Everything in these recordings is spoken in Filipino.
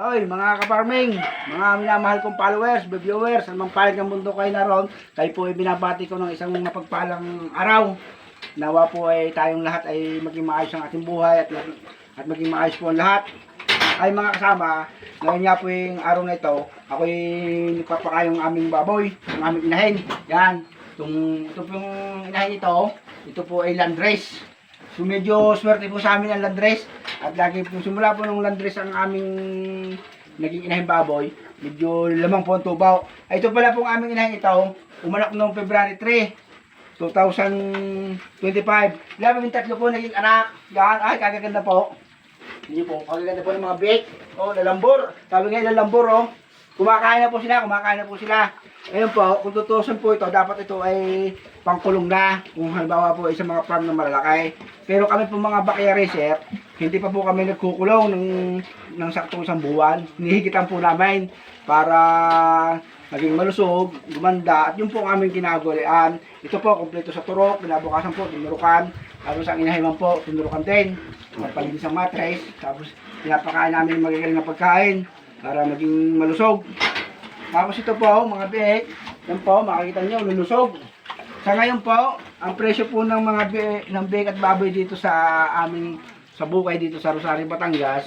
Oy, mga ka-farming, mga minamahal kong followers, viewers, anumang palig ng mundo kayo naroon, kayo po ay binabati ko ng isang mapagpalang araw. Nawa po ay tayong lahat ay maging maayos ang ating buhay at maging maayos po ang lahat. Ay mga kasama, ngayon nga po yung araw na ito, ako'y nagpapakayong aming baboy, ang aming inahin. Yan, ito po yung inahin ito po ay landrace. So medyo swerte po sa amin ang landrace. At lagi po simula po ng landrace ang aming naging inahing baboy. Medyo lamang po ang tubaw. Ay, ito pala pong aming inahin ito. Umanak noong February 3, 2025. Labing tatlo po naging anak. Yan, ay kagaganda po. Hindi po, kagaganda po ng mga bake. Oh, lalambor. Sabi nga lalambor oh. Kumakain na po sila. Ayun po, kung tutusin po ito, dapat ito ay pangkulong na. Kung halimbawa po ay sa mga farm na malalaki. Pero kami po mga backyard racer, hindi pa po kami nagkukulong ng saktong isang buwan. Hinihigitan po namin para maging malusog, gumanda. At yun po ang aming ginagawaan. Ito po, kompleto sa turok, binabukasan po, tinurukan. Tapos ang inahiman po, tinurukan din. Magpalinis ang matres. Tapos pinapakain namin magagaling na pagkain para maging malusog. Tapos ito po, mga bek, yan po, makikita nyo, lulusog. Sa ngayon po, ang presyo po ng mga bek at baboy dito sa aming, sa bukay dito sa Rosario, Batangas,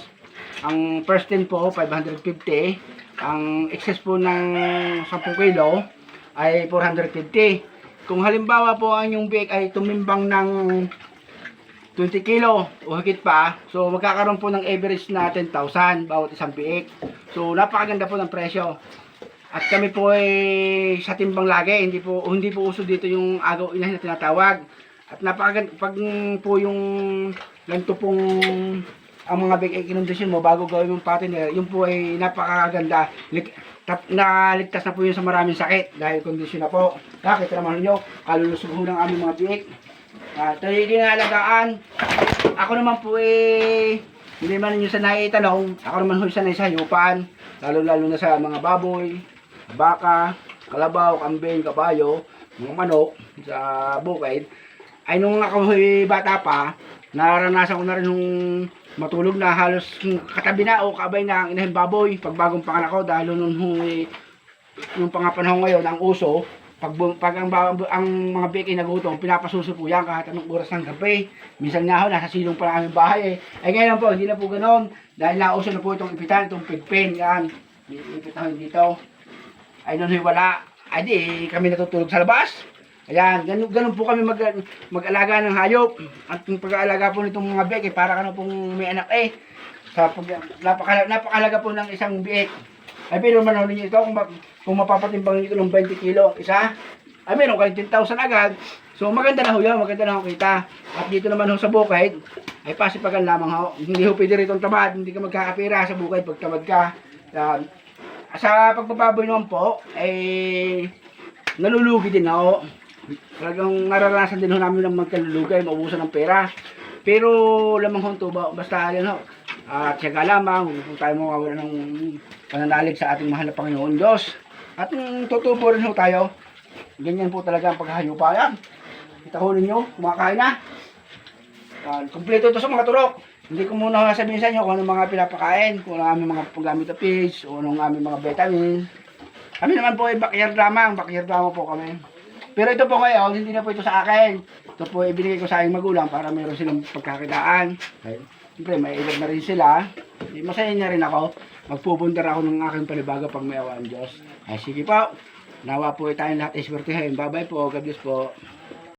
ang first 10 po, 550. Ang excess po ng 10 kilo ay 450. Kung halimbawa po ang yung bek ay tumimbang ng 20 kilo o higit pa, so magkakaroon po ng average na 10,000 bawat isang biik. So napakaganda po ng presyo. At kami po ay sa timbang lagi, hindi po uso dito yung agaw inahin na tinatawag. At napakaganda pag po yung ganito pong ang mga big egg inundation mo bago gawin yung partner, yun po ay napakaganda. Naligtas na po yun sa maraming sakit dahil kondisyon na po. Nakita naman nyo, kalulusog ng aming mga big egg. Ito yung dinalagaan. Ako naman po hindi man nyo sanay itanong, ako naman ho sanay sa hayupan. Lalo na sa mga baboy, baka, kalabaw, kambing, kabayo, mga manok sa bukid. Ay nung ako bata pa, naranasan ko na rin yung matulog na halos katabi na o kabay na ang inahing baboy pag bagong panganak ko dahil nung pangapanahon ngayon ang uso pag ang mga beke nagutom, pinapasuso po yan kahit anong oras ng gabi. Minsan nga ho, nasa silong pa lang aming bahay Ay ngayon po, hindi na po ganoon. Dahil nauso na po itong ipitan, itong pigpen, yan. Ipitan dito. Ay noon wala. Ay di, kami natutulog sa labas. Ayan, ganun po kami mag-alaga ng hayop. At yung pag-aalaga po nitong mga beke, para kano pong may anak napakalaga po ng isang biik. Ay pero manahon niyo ito kung mapapatimbang niyo ng 20 kilo ang isa. Ay meron kayong 10,000 agad. So maganda na ho yan, maganda na ho kita. At dito naman ho sa bukid, ay pasipagan lamang ho. Hindi ho pwede rito tamad, hindi ka magkakapira sa bukid pag tamad ka. Sa pagbababoy naman po, ay nalulugi din ho. Talagang nararanasan din ho namin ng magkalulugi, maubusan ng pera. Pero lamang ho ito, basta yan ho. At siyaga lamang, kung tayo mawawala ng pananalig sa ating mahal na Panginoon Diyos. At tutupo rin ho tayo. Ganyan po talaga ang paghahayupayan. Kita ko ninyo, kumakain na. Kompleto ito sa mga turok. Hindi ko muna sabihin sa inyo kung anong mga pinapakain, kung anong aming mga paggamit na fish, o anong aming mga vitamin. Kami naman po ay backyard lamang po kami. Pero ito po kayo, hindi na po ito sa akin. Ito po ibinigay ko sa aking magulang para meron silang pagkakitaan. Okay. Siyempre, may edad na rin sila. Masaya niya rin ako. Magpupundar ako ng aking panibaga pag may awa ang Diyos. Ay, sige po. Nawa po tayong lahat iswertihin. Bye-bye po. God bless po.